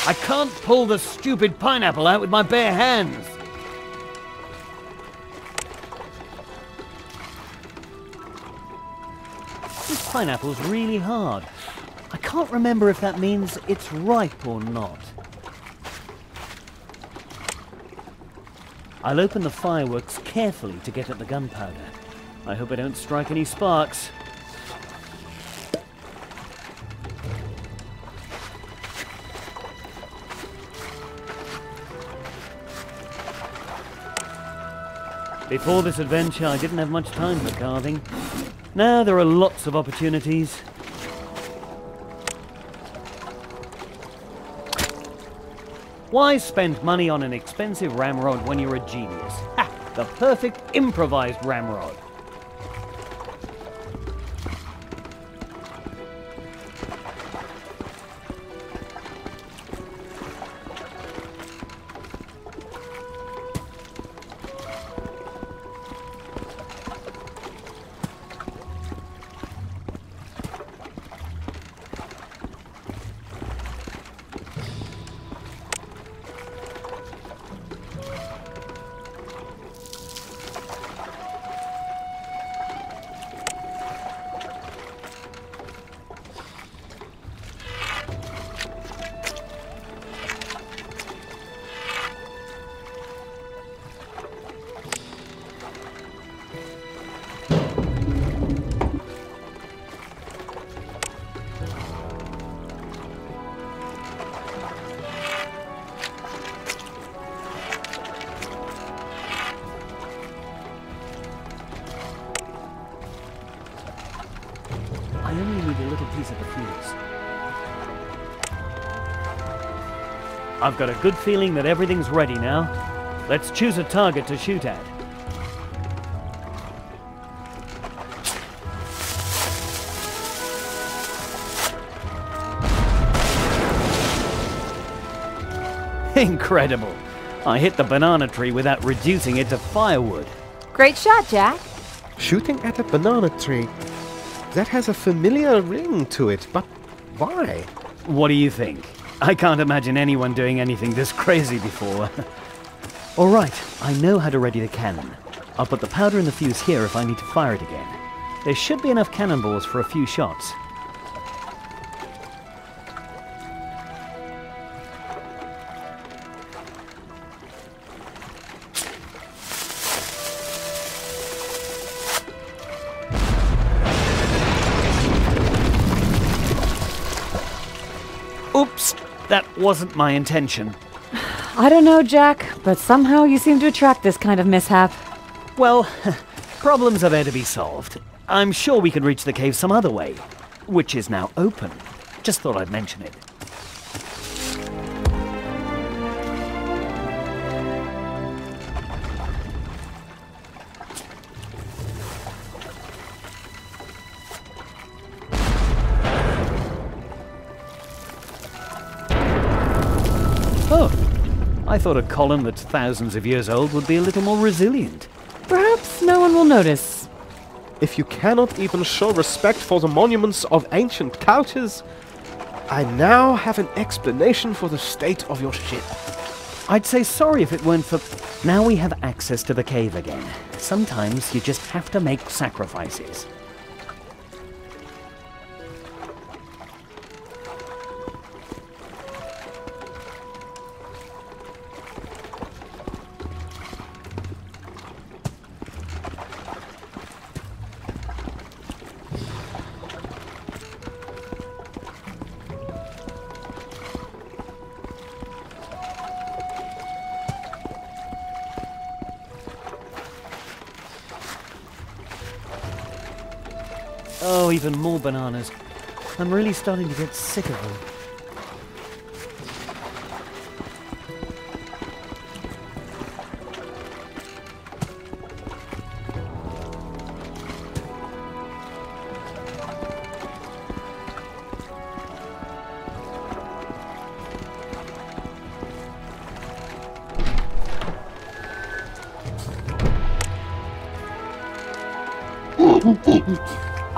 I can't pull the stupid pineapple out with my bare hands. This pineapple's really hard. I can't remember if that means it's ripe or not. I'll open the fireworks carefully to get at the gunpowder. I hope I don't strike any sparks. Before this adventure, I didn't have much time for carving. Now there are lots of opportunities. Why spend money on an expensive ramrod when you're a genius? Ha! The perfect improvised ramrod. I only need a little piece of the fuse. I've got a good feeling that everything's ready now. Let's choose a target to shoot at. Incredible! I hit the banana tree without reducing it to firewood. Great shot, Jack. Shooting at a banana tree. That has a familiar ring to it, but why? What do you think? I can't imagine anyone doing anything this crazy before. All right, I know how to ready the cannon. I'll put the powder in the fuse here if I need to fire it again. There should be enough cannonballs for a few shots. Oops, that wasn't my intention. I don't know, Jack, but somehow you seem to attract this kind of mishap. Well, problems are there to be solved. I'm sure we can reach the cave some other way, which is now open. Just thought I'd mention it. Oh, I thought a column that's thousands of years old would be a little more resilient. Perhaps no one will notice. If you cannot even show respect for the monuments of ancient cultures, I now have an explanation for the state of your ship. I'd say sorry if it weren't for... Now we have access to the cave again. Sometimes you just have to make sacrifices. Oh, even more bananas. I'm really starting to get sick of them.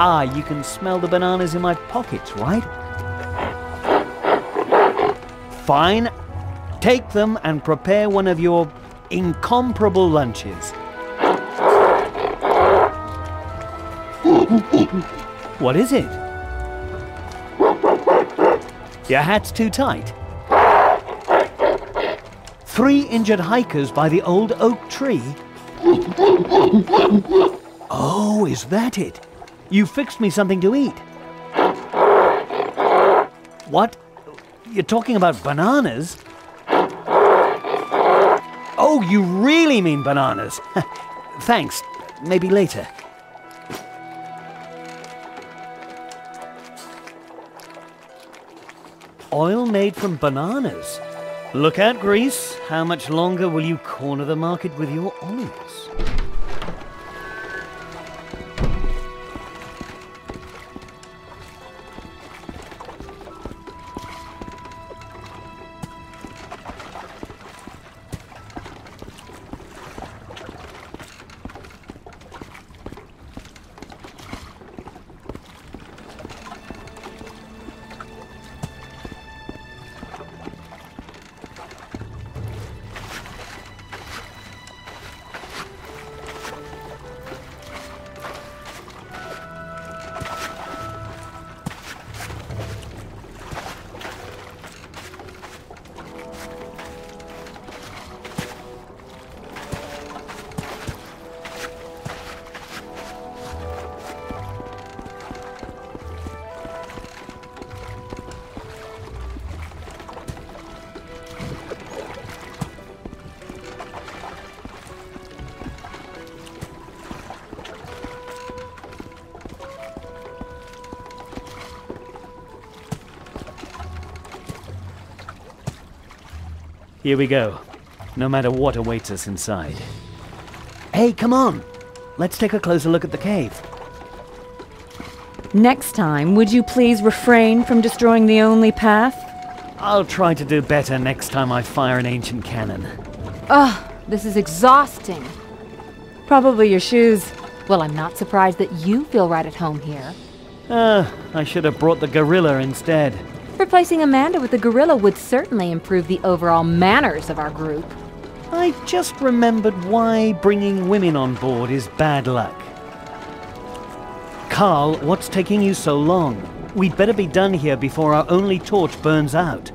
Ah, you can smell the bananas in my pockets, right? Fine. Take them and prepare one of your incomparable lunches. What is it? Your hat's too tight. 3 injured hikers by the old oak tree? Oh, is that it? You fixed me something to eat. What? You're talking about bananas? Oh, you really mean bananas. Thanks. Maybe later. Oil made from bananas. Look out, Grease. How much longer will you corner the market with your olives? Here we go. No matter what awaits us inside. Hey, come on! Let's take a closer look at the cave. Next time, would you please refrain from destroying the only path? I'll try to do better next time I fire an ancient cannon. Ugh, this is exhausting. Probably your shoes. Well, I'm not surprised that you feel right at home here. I should have brought the gorilla instead. Replacing Amanda with the gorilla would certainly improve the overall manners of our group. I just remembered why bringing women on board is bad luck. Carl, what's taking you so long? We'd better be done here before our only torch burns out.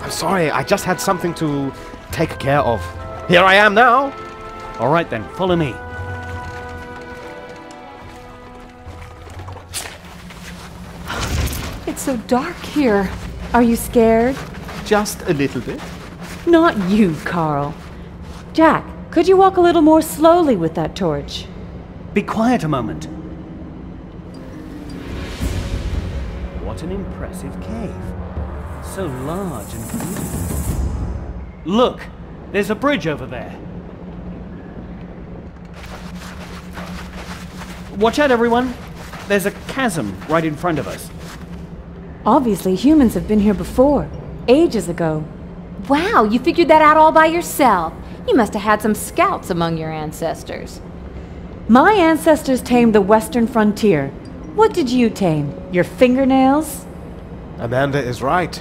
I'm sorry, I just had something to take care of. Here I am now! All right then, follow me. It's so dark here. Are you scared? Just a little bit. Not you, Carl. Jack, could you walk a little more slowly with that torch? Be quiet a moment. What an impressive cave. So large and beautiful. Look, there's a bridge over there. Watch out, everyone. There's a chasm right in front of us. Obviously, humans have been here before. Ages ago. Wow, you figured that out all by yourself. You must have had some scouts among your ancestors. My ancestors tamed the western frontier. What did you tame? Your fingernails? Amanda is right.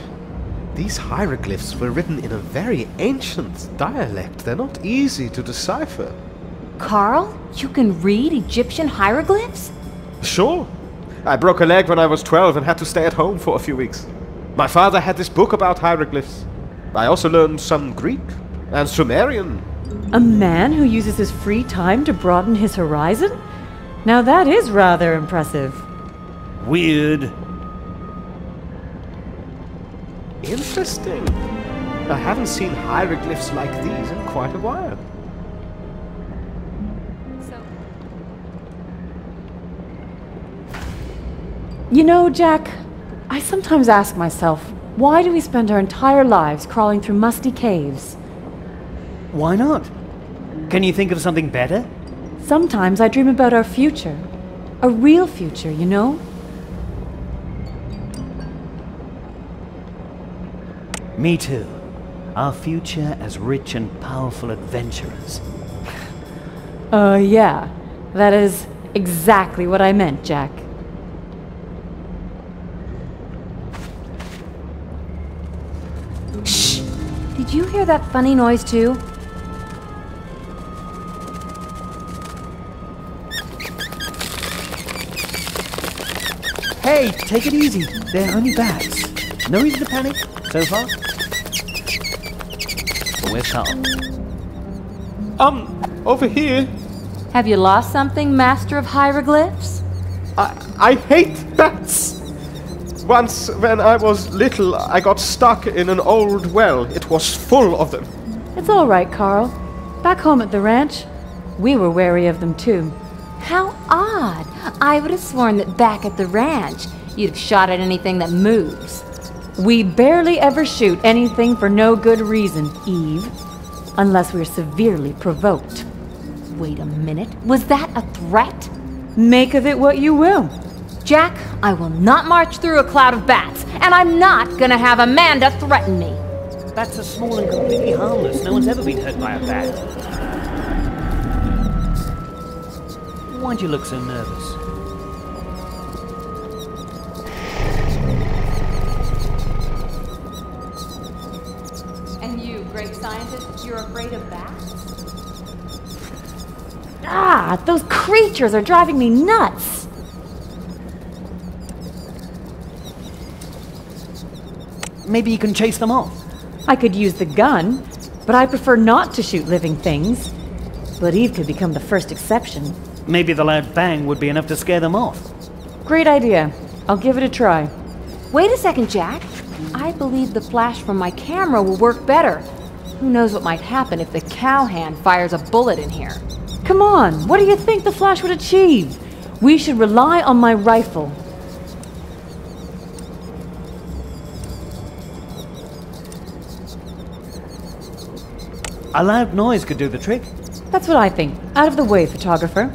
These hieroglyphs were written in a very ancient dialect. They're not easy to decipher. Carl, you can read Egyptian hieroglyphs? Sure. I broke a leg when I was 12 and had to stay at home for a few weeks. My father had this book about hieroglyphs. I also learned some Greek and Sumerian. A man who uses his free time to broaden his horizon? Now that is rather impressive. Weird. Interesting. I haven't seen hieroglyphs like these in quite a while. You know, Jack, I sometimes ask myself, why do we spend our entire lives crawling through musty caves? Why not? Can you think of something better? Sometimes I dream about our future. A real future, you know? Me too. Our future as rich and powerful adventurers. Yeah. That is exactly what I meant, Jack. Did you hear that funny noise too? Hey, take it easy. They're only bats. No reason to panic, so far. But we're calm. Over here. Have you lost something, Master of Hieroglyphs? I hate bats. Once, when I was little, I got stuck in an old well. It was full of them. It's all right, Carl. Back home at the ranch, we were wary of them too. How odd. I would have sworn that back at the ranch, you'd have shot at anything that moves. We barely ever shoot anything for no good reason, Eve. Unless we're severely provoked. Wait a minute. Was that a threat? Make of it what you will. Jack, I will not march through a cloud of bats, and I'm not gonna have Amanda threaten me. Bats are small and completely harmless. No one's ever been hurt by a bat. Why'd you look so nervous? And you, great scientist, you're afraid of bats? Ah, those creatures are driving me nuts. Maybe you can chase them off. I could use the gun, but I prefer not to shoot living things. But Eve could become the first exception. Maybe the loud bang would be enough to scare them off. Great idea. I'll give it a try. Wait a second, Jack. I believe the flash from my camera will work better. Who knows what might happen if the cowhand fires a bullet in here? Come on, what do you think the flash would achieve? We should rely on my rifle. A loud noise could do the trick. That's what I think. Out of the way, photographer.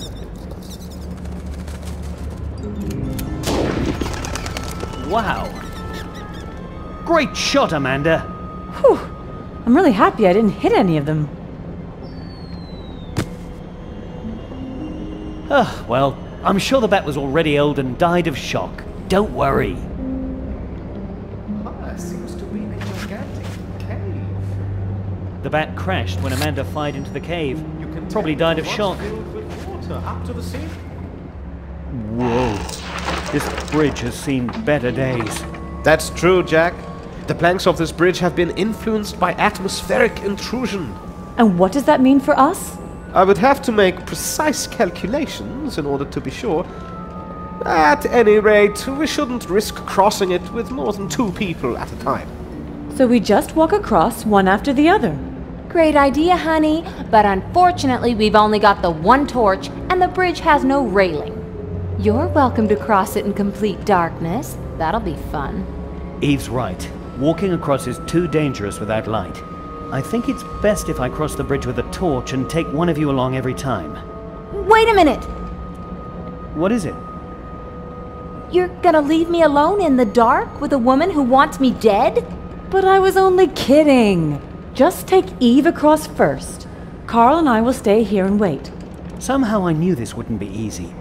Wow. Great shot, Amanda. Whew. I'm really happy I didn't hit any of them. Well, I'm sure the bat was already old and died of shock. Don't worry. There seems to be a gigantic cave. The bat crashed when Amanda fired into the cave. You can Probably died of shock. filled with water up to the ceiling. Whoa. This bridge has seen better days. That's true, Jack. The planks of this bridge have been influenced by atmospheric intrusion. And what does that mean for us? I would have to make precise calculations in order to be sure. At any rate, we shouldn't risk crossing it with more than 2 people at a time. So we just walk across one after the other. Great idea, honey, but unfortunately we've only got the one torch and the bridge has no railing. You're welcome to cross it in complete darkness. That'll be fun. Eve's right. Walking across is too dangerous without light. I think it's best if I cross the bridge with a torch and take one of you along every time. Wait a minute! What is it? You're gonna leave me alone in the dark with a woman who wants me dead? But I was only kidding. Just take Eve across first. Carl and I will stay here and wait. Somehow I knew this wouldn't be easy.